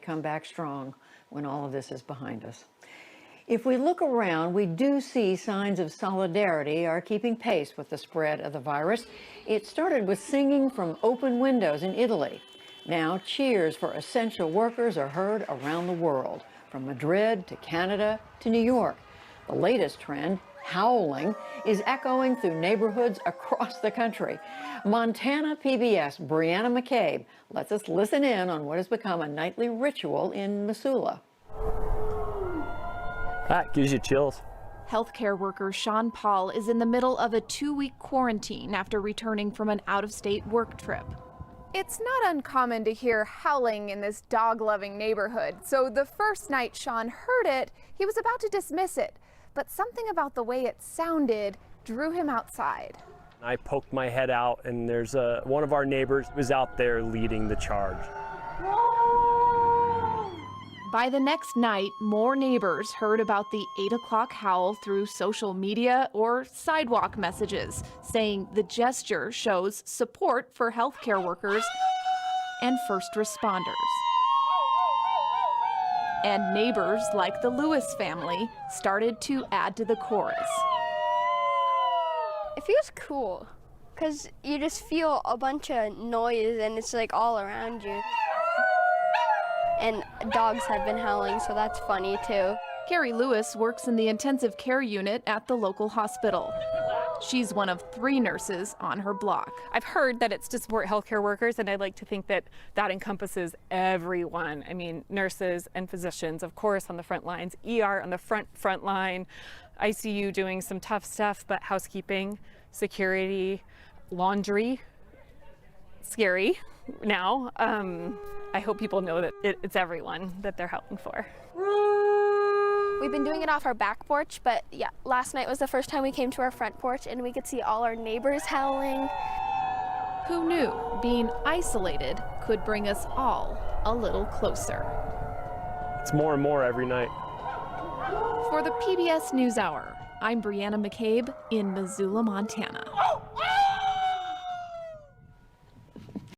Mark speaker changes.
Speaker 1: come back strong when all of this is behind us. If we look around, we do see signs of solidarity are keeping pace with the spread of the virus. It started with singing from open windows in Italy. Now, cheers for essential workers are heard around the world, from Madrid to Canada to New York. The latest trend, howling, is echoing through neighborhoods across the country. Montana PBS Brianna McCabe lets us listen in on what has become a nightly ritual in Missoula.
Speaker 2: That gives you chills.
Speaker 3: Healthcare worker Sean Paul is in the middle of a 2-week quarantine after returning from an out-of-state work trip.
Speaker 4: It's not uncommon to hear howling in this dog-loving neighborhood. So the first night Sean heard it, he was about to dismiss it. But something about the way it sounded drew him outside.
Speaker 2: I poked my head out, and there's one of our neighbors was out there leading the charge.
Speaker 3: By the next night, more neighbors heard about the 8 o'clock howl through social media or sidewalk messages, saying the gesture shows support for healthcare workers and first responders. And neighbors like the Lewis family started to add to the chorus.
Speaker 5: It feels cool because you just feel a bunch of noise and it's like all around you. And dogs have been howling, so that's funny too.
Speaker 3: Carrie Lewis works in the intensive care unit at the local hospital. She's one of 3 nurses on her block.
Speaker 6: I've heard that it's to support healthcare workers, and I'd like to think that that encompasses everyone. I mean, nurses and physicians, of course, on the front lines, ER on the front line, ICU doing some tough stuff, but housekeeping, security, laundry, scary now. I hope people know that it's everyone that they're helping for.
Speaker 5: We've been doing it off our back porch, but yeah, last night was the first time we came to our front porch and we could see all our neighbors howling.
Speaker 3: Who knew being isolated could bring us all a little closer?
Speaker 2: It's more and more every night.
Speaker 3: For the PBS NewsHour, I'm Brianna McCabe in Missoula, Montana.